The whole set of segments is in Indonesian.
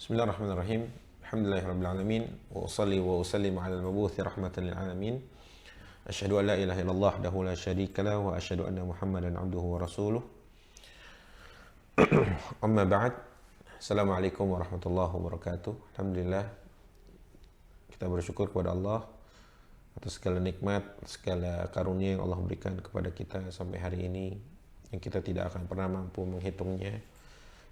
Bismillahirrahmanirrahim. Alhamdulillahirabbil alamin wa usalli wa usallimu ala al-mabuthi rahmatan lil alamin. Asyhadu an la ilaha illallah wahdahu la syarika lah wa asyhadu anna Muhammadan abduhu wa rasuluh. Amma ba'd. Assalamualaikum warahmatullahi wabarakatuh. Alhamdulillah kita bersyukur kepada Allah atas segala nikmat, segala karunia yang Allah berikan kepada kita sampai hari ini yang kita tidak akan pernah mampu menghitungnya.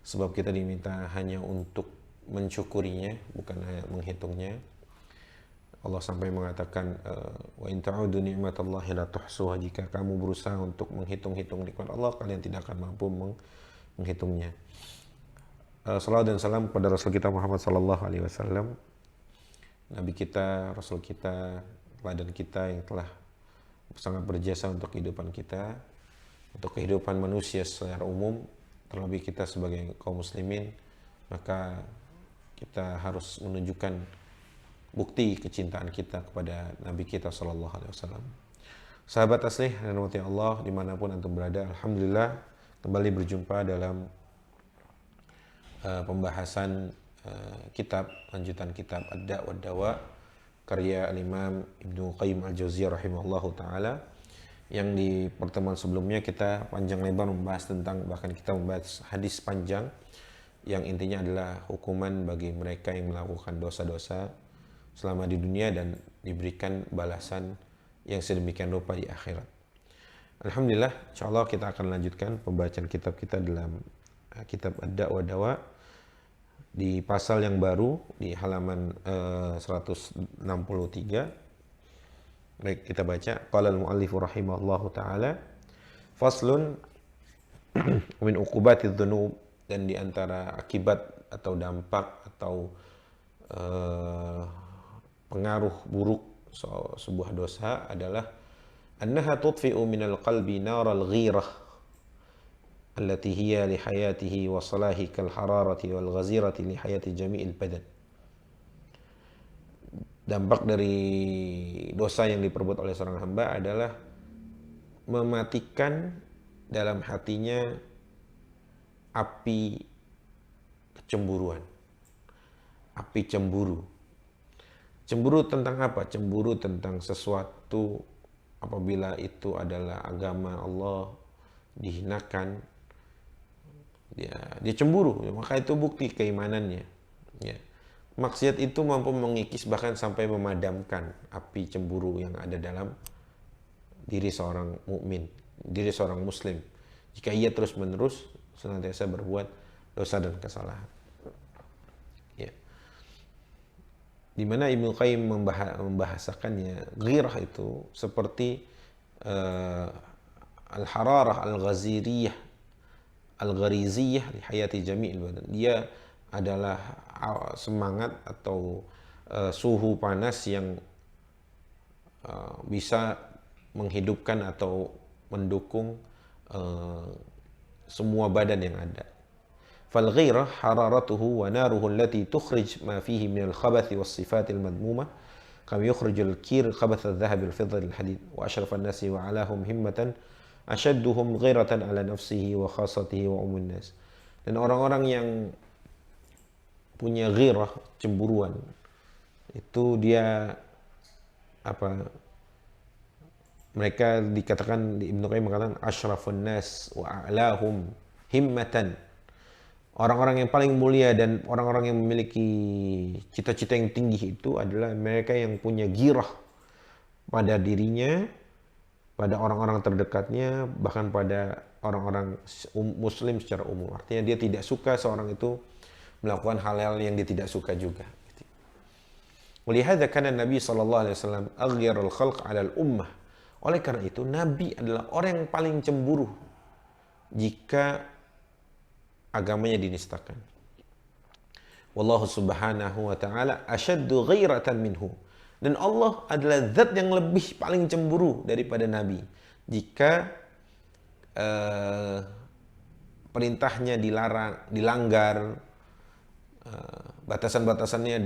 Sebab kita diminta hanya untuk mensyukurinya, bukan hanya menghitungnya. Allah sampai mengatakan wa in ta'udu ni'matallahi la tuhsuha, jika kamu berusaha untuk menghitung-hitung nikmat Allah, kalian tidak akan mampu menghitungnya. Salawat dan salam kepada Rasul kita Muhammad sallallahu alaihi wasallam, Nabi kita, Rasul kita, teladan kita yang telah sangat berjasa untuk kehidupan kita, untuk kehidupan manusia secara umum, terlebih kita sebagai kaum muslimin. Maka kita harus menunjukkan bukti kecintaan kita kepada Nabi kita sallallahu alaihi wasallam. Sahabat asli dan rahmati Allah dimanapun antum berada, alhamdulillah kembali berjumpa dalam pembahasan kitab, lanjutan kitab Ad-Da' wa Dawa karya Al-Imam Ibnu Qayyim Al-Jauziyah rahimahullahu taala, yang di pertemuan sebelumnya kita panjang lebar membahas tentang, bahkan kita membahas hadis panjang yang intinya adalah hukuman bagi mereka yang melakukan dosa-dosa selama di dunia dan diberikan balasan yang sedemikian rupa di akhirat. Alhamdulillah, insyaallah kita akan lanjutkan pembacaan kitab kita dalam kitab Ad-Da' wa Dawa di pasal yang baru di halaman 163. Baik, kita baca. Qala al-muallif rahimahullahu taala, faslun min uqubatiz dzunub, dan di antara akibat atau dampak atau pengaruh buruk sebuah dosa adalah annaha tudfi'u minal qalbi naral ghirah allati hiya li hayatihi wa salahi kal hararati wal ghazirati li hayati jami'il badan. Dampak dari dosa yang diperbuat oleh seorang hamba adalah mematikan dalam hatinya api kecemburuan, api cemburu. Cemburu tentang apa? Cemburu tentang sesuatu apabila itu adalah agama Allah dihinakan, dia cemburu, maka itu bukti keimanannya. Ya. Maksiat itu mampu mengikis, bahkan sampai memadamkan api cemburu yang ada dalam diri seorang mukmin, diri seorang muslim, jika ia terus-menerus senantiasa berbuat dosa dan kesalahan. Ya. Di mana Ibnu Qayyim membahasakannya, ghirah itu seperti al-hararah al-ghaziriyah al-ghariziyah li hayati jami'il badan. Dia adalah semangat atau suhu panas yang bisa menghidupkan atau mendukung semua badan yang ada. Fal ghirah hararatuhu wa naruhu allati tukhrij ma fihi min al-khabath was sifat al-madmumah kama yukhrijul kir khabath adh-dhahab al-fidda al-hadid wa ashraf an-nasi wa alahum himmatan ashadduhum ghiratan ala nafsihi wa khassatihi wa umun nas. Dan orang-orang yang punya ghirah, cemburuan, itu dia mereka dikatakan, di Ibnu Qayyim mengatakan asyrafun nas wa a'lahum himmatan. Orang-orang yang paling mulia dan orang-orang yang memiliki cita-cita yang tinggi itu adalah mereka yang punya ghirah pada dirinya, pada orang-orang terdekatnya, bahkan pada orang-orang muslim secara umum. Artinya dia tidak suka seorang itu melakukan hal-hal yang dia tidak suka juga. Walihadza kana Nabi sallallahu alaihi wasallam aghyarul khalq 'ala al-ummah. Oleh karena itu, Nabi adalah orang yang paling cemburu jika agamanya dinistakan. Wallahu subhanahu wa ta'ala asyaddu ghairatan minhu. Dan Allah adalah zat yang lebih paling cemburu daripada Nabi jika perintahnya dilanggar, batasan-batasannya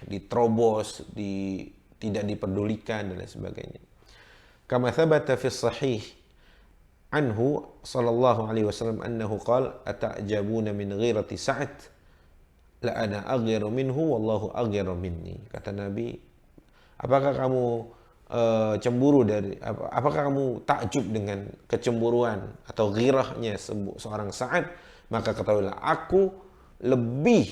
diterobos, tidak diperdulikan dan lain sebagainya. Kama thabata fi sahih anhu sallallahu alaihi wasallam annahu qala ata'jabuna min ghirati Sa'd la ana aghyaru minhu wallahu aghyaru minni. Kata Nabi, apakah kamu cemburu apakah kamu takjub dengan kecemburuan atau ghirahnya seorang Sa'ad? Maka ketahuilah aku lebih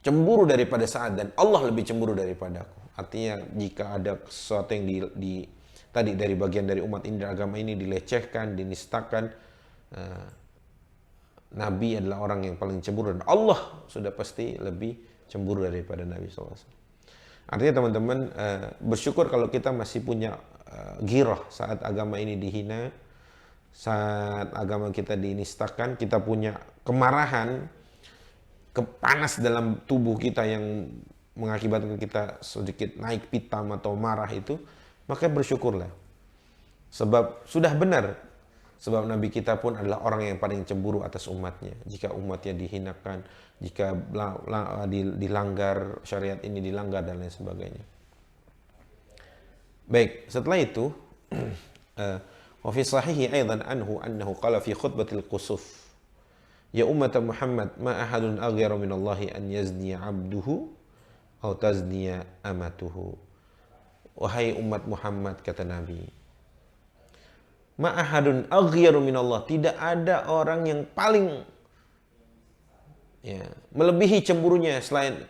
cemburu daripada Sa'ad dan Allah lebih cemburu daripadaku. Artinya jika ada sesuatu yang tadi dari bagian dari umat ini, dari agama ini dilecehkan, dinistakan, Nabi adalah orang yang paling cemburu dan Allah sudah pasti lebih cemburu daripada Nabi SAW. Artinya teman-teman, bersyukur kalau kita masih punya ghirah saat agama ini dihina, saat agama kita dinistakan, kita punya kemarahan, kepanas dalam tubuh kita yang mengakibatkan kita sedikit naik pitam atau marah itu, maka bersyukurlah. Sebab sudah benar. Sebab Nabi kita pun adalah orang yang paling cemburu atas umatnya. Jika umatnya dihinakan, jika dilanggar, syariat ini dilanggar dan lain sebagainya. Baik, setelah itu, wa fi sahihi aidan annahu qala fi khutbatil qusuf, ya ummata Muhammad, ma ahadun aghyaru min Allahi an yazniya abduhu atau tazniya amatuhu. Wahai umat Muhammad, kata Nabi, ma'ahadun aghyaru minallah, tidak ada orang yang paling melebihi cemburunya selain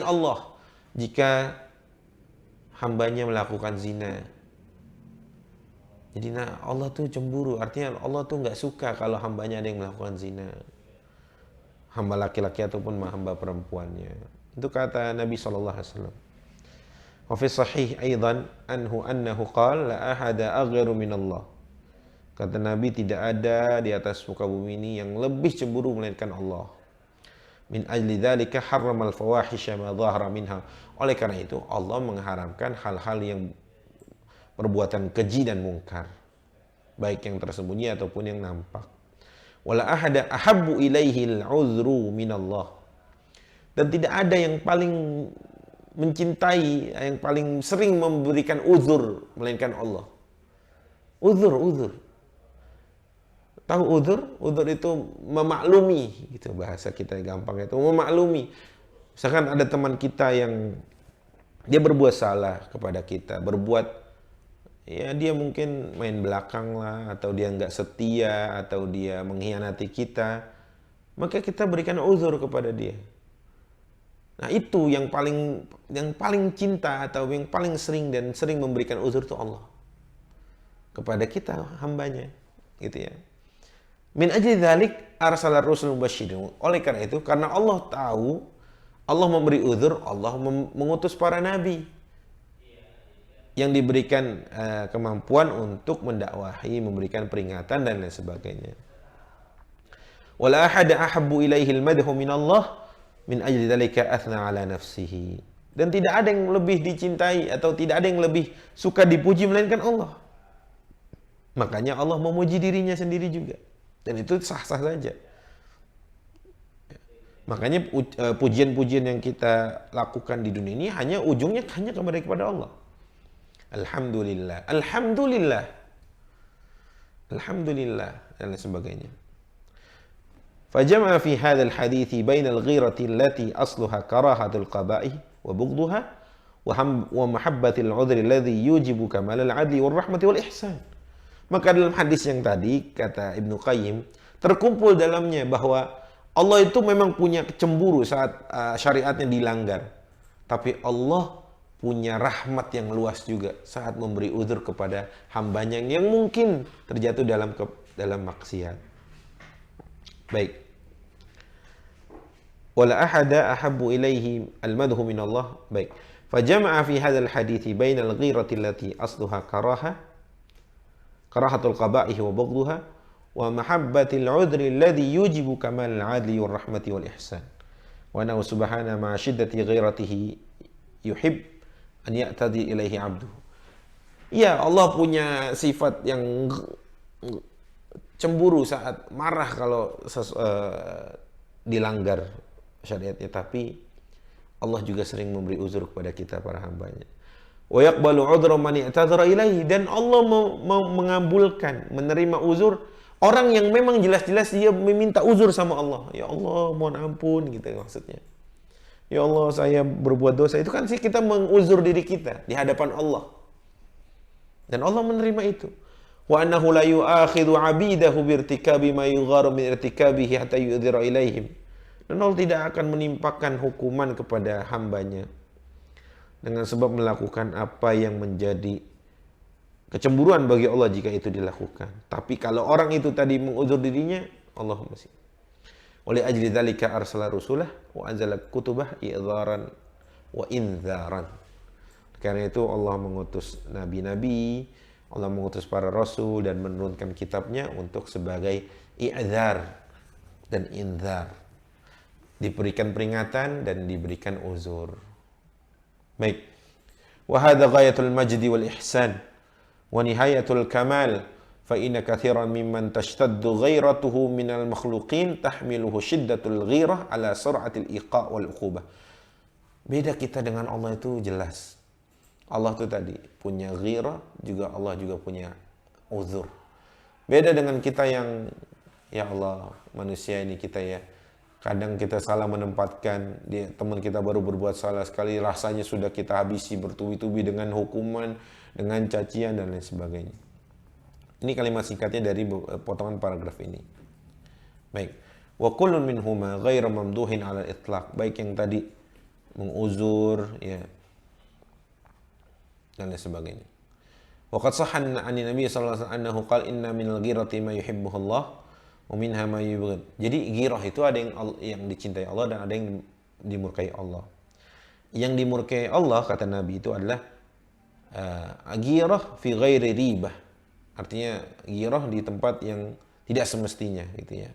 Allah jika hambanya melakukan zina. Jadi Allah tuh cemburu, artinya Allah tuh nggak suka kalau hambanya ada yang melakukan zina, hamba laki-laki ataupun hamba perempuannya. Itu kata Nabi SAW. Wa fi sahih aidan annahu qala la ahada aghyaru minallah. Kata Nabi, tidak ada di atas muka bumi ini yang lebih cemburu melainkan Allah. Min ajli dzalika harramal fawahisha ma dhahara minha. Oleh karena itu Allah mengharamkan hal-hal yang perbuatan keji dan mungkar, baik yang tersembunyi ataupun yang nampak. Wala ahada ahabbu ilaihi al-'udhru minallah. Dan tidak ada yang paling mencintai, yang paling sering memberikan uzur melainkan Allah. Uzur. Tahu uzur? Uzur itu memaklumi, gitu bahasa kita gampang itu, memaklumi. Misalkan ada teman kita yang dia berbuat salah kepada kita, dia mungkin main belakang lah, atau dia nggak setia, atau dia mengkhianati kita, maka kita berikan uzur kepada dia. Nah, itu yang paling cinta atau yang paling sering memberikan uzur itu Allah kepada kita, hambanya, gitu ya. Min ajli dzalik arsala rusul mubasysyirin. Oleh karena itu, karena Allah tahu Allah memberi uzur, Allah mengutus para nabi yang diberikan kemampuan untuk mendakwahi, memberikan peringatan dan lain sebagainya. Wala ahada ahabbu ilaihi al-madhu min Allah min ajli dzalika athna ala nafsihi. Dan tidak ada yang lebih dicintai atau tidak ada yang lebih suka dipuji melainkan Allah. Makanya Allah memuji dirinya sendiri juga. Dan itu sah-sah saja. Makanya pujian-pujian yang kita lakukan di dunia ini ujungnya hanya kepada Allah. Alhamdulillah, alhamdulillah, alhamdulillah dan lain sebagainya. فجمع في هذا الحديث بين الغيرة التي أصلها كراهة القبائح وبغضها ومحبة العذر الذي يوجب كمال العدل والرحمة والإحسان. Maka dalam hadis yang tadi, kata Ibnu Qayyim, terkumpul dalamnya bahwa Allah itu memang punya cemburu saat syariatnya dilanggar. Tapi Allah punya rahmat yang luas juga saat memberi uzur kepada hambanya yang mungkin terjatuh dalam maksiat. Baik. Wala ahada ahabbu ilaihi al-madhu min Allah. Baik. Fajama'a fi hadzal hadits baina al-ghirati allati asluha karahatul qaba'ih wa bughdhuha wa mahabbatil 'udri alladhi yujibu kamal al-'adli war rahmati wal ihsan. Wa annahu subhanahu ma shiddati ghiratihi yuhib an ya'tadi ilaihi 'abduhu. Ya, Allah punya sifat yang cemburu saat marah kalau dilanggar syariatnya, tapi Allah juga sering memberi uzur kepada kita para hambanya. Wa yaqbalu 'udra man i'tadzara ilaihi, dan Allah mengabulkan, menerima uzur Orang yang memang jelas-jelas dia meminta uzur sama Allah. Ya Allah, mohon ampun gitu maksudnya. Ya Allah, saya berbuat dosa. Itu kan sih kita menguzur diri kita di hadapan Allah. Dan Allah menerima itu. Wa annahu la yu'akhidhu 'abidahu birtikabi ma yugharu min irtikabihi hatta yu'dhira ilaihim. Dan Allah tidak akan menimpakan hukuman kepada hambanya dengan sebab melakukan apa yang menjadi kecemburuan bagi Allah jika itu dilakukan. Tapi kalau orang itu tadi menguzur dirinya, Allah masih. Oleh ajli dzalika arsala rusulah wa anzala kutubah i'dharan wa inzaran. Karena itu Allah mengutus nabi-nabi, Allah mengutus para rasul dan menurunkan kitabnya untuk sebagai i'dzar dan inzar. Diberikan peringatan dan diberikan uzur. Baik. Wa hadza ghayatul majdi wal ihsan wa nihayatul kamal fa inna katsiran mimman tashtaddu ghairatuhu minal makhluqin tahmiluhu shiddatul ghirah ala sur'atil iqa' wal uqubah. Beda kita dengan Allah itu jelas. Allah itu tadi punya ghirah, juga Allah juga punya uzur. Beda dengan kita yang ya Allah, manusia ini kita ya kadang kita salah menempatkan, teman kita baru berbuat salah sekali, rasanya sudah kita habisi bertubi-tubi dengan hukuman, dengan cacian dan lain sebagainya. Ini kalimat singkatnya dari potongan paragraf ini. Baik. Wa kullun minhuma ghairu mamduhin 'ala al-itlaq. Baik yang tadi menguzur ya dan lain sebagainya. Wa qad sahha 'ani Nabi sallallahu alaihi wasallam annahu qala inna minal ghirati ma yuhibbuhu Allah wa minha ma yubghid. Jadi ghirah itu ada yang dicintai Allah dan ada yang dimurkai Allah. Yang dimurkai Allah kata Nabi itu adalah ghirah fi ghairi ribah. Artinya ghirah di tempat yang tidak semestinya gitu ya.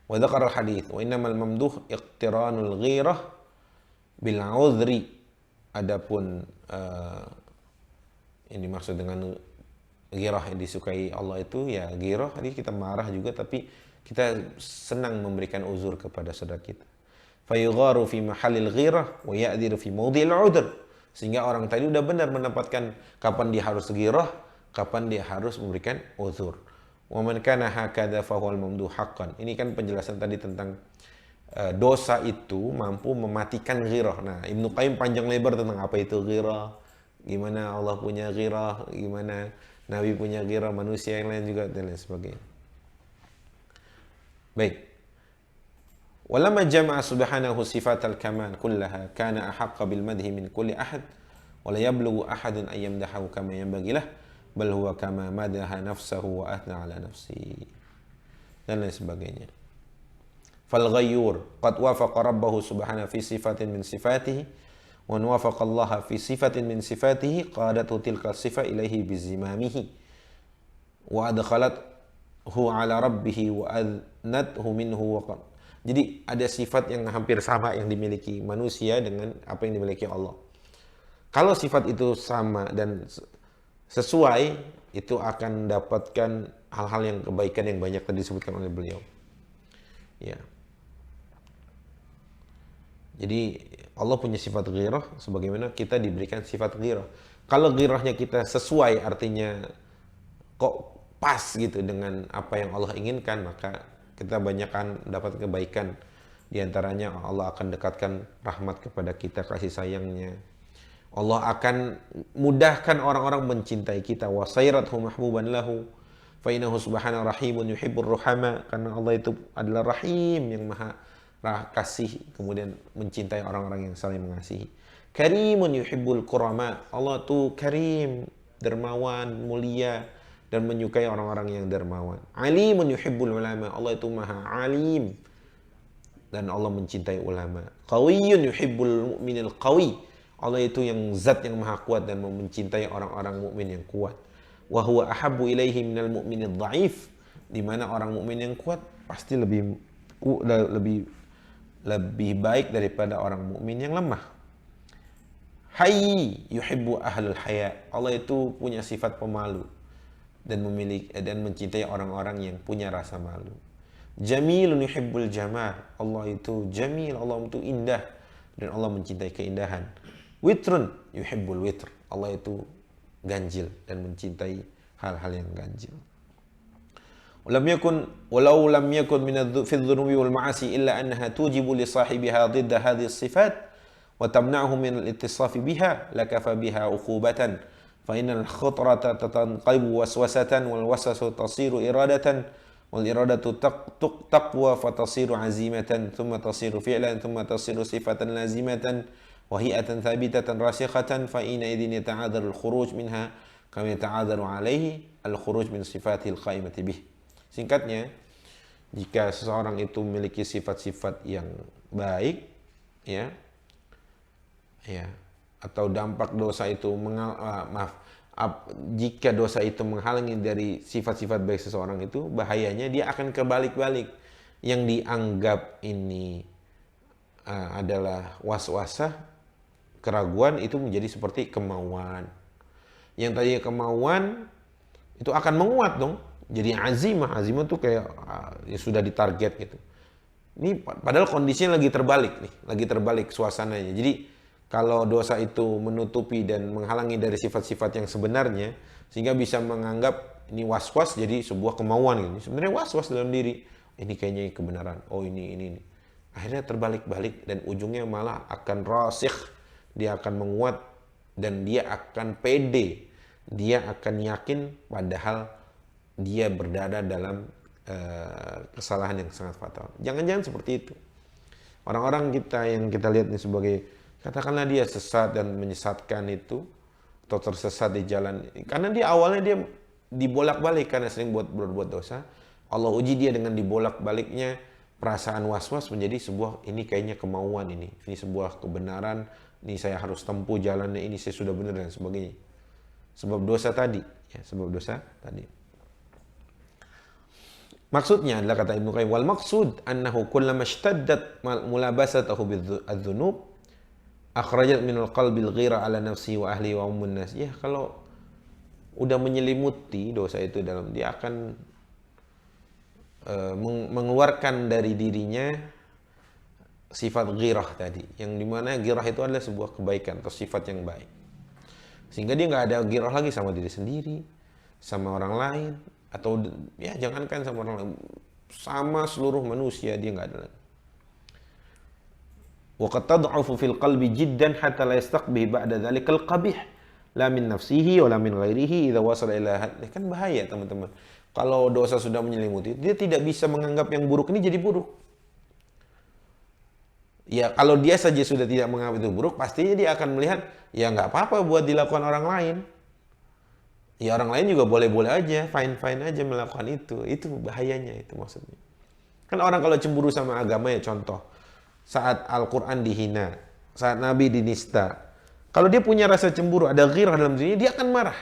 Wa dzakara al-hadits wa innamal mamduh iqtiranul ghirah bil 'udhri. Adapun ini maksud dengan ghirah yang disukai Allah itu ya ghirah, jadi kita marah juga tapi kita senang memberikan uzur kepada saudara kita. Fayugharu fi mahallil ghirah wa ya'diru fi mawdhi'il 'udhr. Sehingga orang tadi udah benar mendapatkan kapan dia harus ghirah, kapan dia harus memberikan uzur. Wa man kana hakadha fa huwal mamduh haqqan. Ini kan penjelasan tadi tentang dosa itu mampu mematikan ghirah. Nah, Ibnu Qayyim panjang lebar tentang apa itu ghirah, gimana Allah punya ghirah, gimana Nabi punya ghirah, manusia yang lain juga dan lain sebagainya. Baik. Walamma jama'a subhanahu sifatal kamal kullaha kana ahaqqa bil madhi min kulli ahad wa la yablughu ahadun ay yamdahu kama yanbaghi lah bal huwa kama madaha nafsahu wa athna ala nafsi dan lain sebagainya. Fal ghayyur qad wafaqa rabbahu subhanahu fi sifatin min sifatihi wa wafaqa Allah fi sifatin min sifatihi qadatu tilka sifah ilaihi bizimamihi wa adkhalathu ala rabbih wa adnathu minhu wa. Jadi ada sifat yang hampir sama yang dimiliki manusia dengan apa yang dimiliki Allah. Kalau sifat itu sama dan sesuai, itu akan mendapatkan hal-hal yang kebaikan yang banyak tadi disebutkan oleh beliau. Ya. Jadi Allah punya sifat ghirah sebagaimana kita diberikan sifat ghirah. Kalau ghirahnya kita sesuai, artinya kok pas gitu dengan apa yang Allah inginkan, maka kita banyakkan dapat kebaikan. Di antaranya Allah akan dekatkan rahmat kepada kita, kasih sayangnya. Allah akan mudahkan orang-orang mencintai kita. Wa sayrathu mahbuban lahu fa innahu subhanahu rahimun yuhibbur ruhama. Karena Allah itu adalah rahim yang maha kasih, kemudian mencintai orang-orang yang saling mengasihi. Karimun yuhibbul kurama. Allah itu karim, dermawan, mulia dan menyukai orang-orang yang dermawan. Alimun yuhibbul ulama. Allah itu maha alim dan Allah mencintai ulama. Qawiyyun yuhibbul mu'minil qawi. Allah itu yang zat yang maha kuat dan mencintai orang-orang mukmin yang kuat. Wa huwa ahabbu ilaihi minal mu'minid dhaif. Di mana orang mukmin yang kuat pasti lebih baik daripada orang mukmin yang lemah. Hayy yuhibbu ahlul haya. Allah itu punya sifat pemalu dan memiliki dan mencintai orang-orang yang punya rasa malu. Jamilun yuhibbul jamal. Allah itu jamil, Allah itu indah dan Allah mencintai keindahan. Witrun yuhibbul witr. Allah itu ganjil dan mencintai hal-hal yang ganjil. Walau lam yakun fi adh-dhunubi wal ma'asi illa annaha tujibu li sahibiha ضد هذه الصفات وتمنعه من الاتصاف بها لكفى بها عقوبة فإن الخطرة تنقلب وسوسة والوسوسة تصير إرادة والإرادة تقوى فتصير عزيمة ثم تصير فعلا ثم تصير صفة لازمة وهيئة ثابتة راسخة فإنئذ يتعذر الخروج منها كما يتعذر عليه الخروج من صفات القائمة به. Singkatnya, jika seseorang itu memiliki sifat-sifat yang baik, ya, atau dampak dosa itu jika dosa itu menghalangi dari sifat-sifat baik seseorang itu, bahayanya dia akan kebalik-balik. Yang dianggap ini adalah was-wasah, keraguan, itu menjadi seperti kemauan. Yang tadinya kemauan itu akan menguat dong. Jadi azimah tuh kayak ya sudah ditarget gitu. Ini padahal kondisinya lagi terbalik suasananya. Jadi kalau dosa itu menutupi dan menghalangi dari sifat-sifat yang sebenarnya, sehingga bisa menganggap ini was-was jadi sebuah kemauan gitu. Sebenarnya was-was dalam diri. Ini kayaknya kebenaran. Oh ini. Akhirnya terbalik-balik dan ujungnya malah akan rasikh. Dia akan menguat dan dia akan pede. Dia akan yakin padahal dia berada dalam kesalahan yang sangat fatal. Jangan-jangan seperti itu. Orang-orang kita yang kita lihat ini sebagai, katakanlah dia sesat dan menyesatkan itu, atau tersesat di jalan. Karena dia awalnya dia dibolak-balik karena sering berbuat dosa. Allah uji dia dengan dibolak-baliknya perasaan was-was menjadi sebuah, ini kayaknya kemauan ini sebuah kebenaran, ini saya harus tempuh jalannya, ini saya sudah benar dan sebagainya. Sebab dosa tadi. Maksudnya adalah kata Ibnu Qayyim, wal maksud annahu kullama ishtaddat mulabasatahu bidzunub akhrajat minal qalbil ghira ala nafsi wa ahli wa ummun nas. Ya, kalau udah menyelimuti dosa itu dalam, dia akan mengeluarkan dari dirinya sifat ghirah tadi, yang dimana ghirah itu adalah sebuah kebaikan atau sifat yang baik, sehingga dia nggak ada ghirah lagi sama diri sendiri, sama orang lain, atau ya jangankan sama orang lain, sama seluruh manusia dia nggak ada lagi. Wa qad tad'afu fil qalbi jiddan hatta la yastaqbih ba'da dzalikal qabih la min nafsihi wa la min ghairihi idza wasala ila hadhi. Kan bahaya teman-teman. Kalau dosa sudah menyelimuti, dia tidak bisa menganggap yang buruk ini jadi buruk. Ya kalau dia saja sudah tidak menganggap itu buruk, pastinya dia akan melihat ya nggak apa-apa buat dilakukan orang lain. Ya orang lain juga boleh-boleh aja, fine-fine aja melakukan itu. Itu bahayanya, itu maksudnya. Kan orang kalau cemburu sama agama ya, contoh, saat Al-Quran dihina, saat Nabi dinista, kalau dia punya rasa cemburu, ada ghirah dalam dirinya, dia akan marah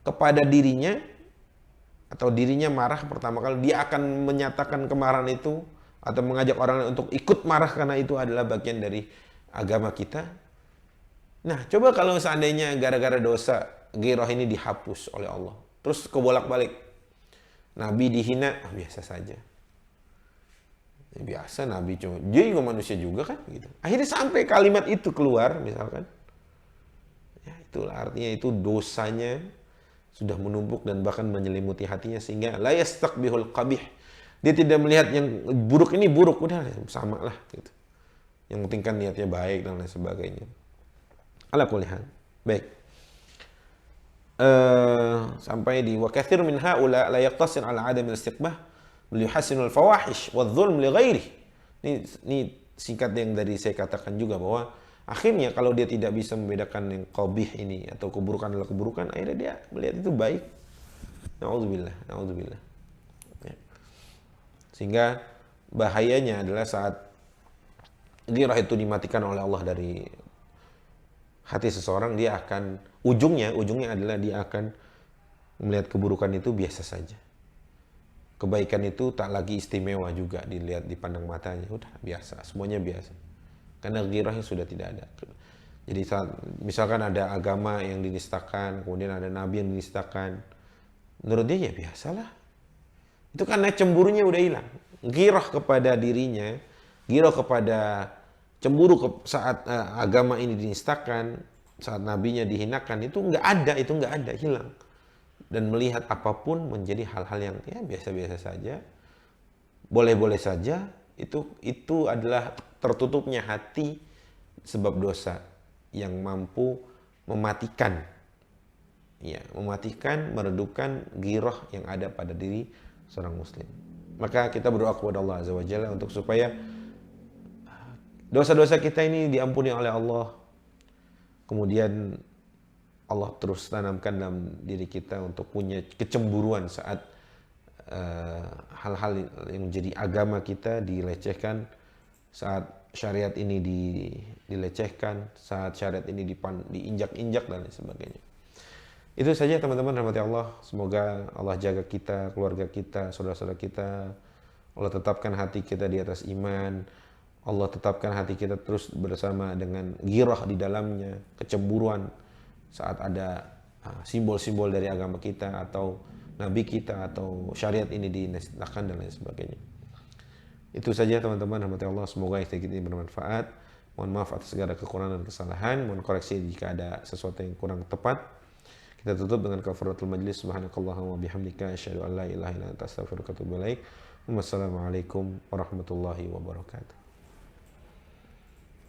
kepada dirinya, atau dirinya marah pertama kali, dia akan menyatakan kemarahan itu, atau mengajak orang lain untuk ikut marah karena itu adalah bagian dari agama kita. Nah, coba kalau seandainya gara-gara dosa, ghirah ini dihapus oleh Allah. Terus kebolak-balik. Nabi dihina, biasa saja. Ya, biasa Nabi cuma, dia juga manusia juga kan gitu. Akhirnya sampai kalimat itu keluar misalkan. Ya, itulah artinya itu dosanya sudah menumpuk dan bahkan menyelimuti hatinya sehingga la yastaqbihul qabih. Dia tidak melihat yang buruk ini buruk, udah sama lah gitu. Yang penting kan niatnya baik dan lain sebagainya. Ala kulli hal. Baik. Sampai di wa katsir min haula la yaqtasir ala adam al-istiqbah bal yuhassinu al-fawahish wadh-dhulm li ghairihi. Ini singkat yang dari saya katakan juga bahwa akhirnya kalau dia tidak bisa membedakan yang qabih ini atau keburukan adalah keburukan, akhirnya dia melihat itu baik. Nauzubillah. Ya. Sehingga bahayanya adalah saat ghirah itu dimatikan oleh Allah dari hati seseorang, dia akan ujungnya adalah dia akan melihat keburukan itu biasa saja. Kebaikan itu tak lagi istimewa juga dilihat, dipandang matanya. Udah biasa, semuanya biasa. Karena ghirahnya sudah tidak ada. Jadi saat misalkan ada agama yang dinistakan, kemudian ada nabi yang dinistakan, menurut dia ya biasalah. Itu karena cemburunya udah hilang. Ghirah kepada dirinya, ghirah kepada cemburu saat agama ini dinistakan, saat nabinya dihinakan, itu nggak ada, hilang. dan melihat apapun menjadi hal-hal yang ya biasa-biasa saja, boleh-boleh saja, itu adalah tertutupnya hati sebab dosa yang mampu mematikan, ya, mematikan, meredupkan ghirah yang ada pada diri seorang muslim. Maka kita berdoa kepada Allah Azza wa Jalla untuk supaya dosa-dosa kita ini diampuni oleh Allah. Kemudian Allah terus tanamkan dalam diri kita untuk punya kecemburuan saat hal-hal yang menjadi agama kita dilecehkan, saat syariat ini dilecehkan, saat syariat ini diinjak-injak dan lain sebagainya. Itu saja teman-teman, rahmati Allah. Semoga Allah jaga kita, keluarga kita, saudara-saudara kita. Allah tetapkan hati kita di atas iman. Allah tetapkan hati kita terus bersama dengan ghirah di dalamnya, kecemburuan saat ada simbol-simbol dari agama kita atau nabi kita atau syariat ini dinisahkan dan lain sebagainya. Itu saja teman-teman, rahmati Allah. Semoga ikhtiar ini bermanfaat. Mohon maaf atas segala kekurangan dan kesalahan. Mohon koreksi jika ada sesuatu yang kurang tepat. Kita tutup dengan kafaratul majlis. Subhanakallahumma bihamdika asyhadu an la ilaha illa anta astaghfiruka wa atubu ilaik. Wassalamualaikum warahmatullahi wabarakatuh.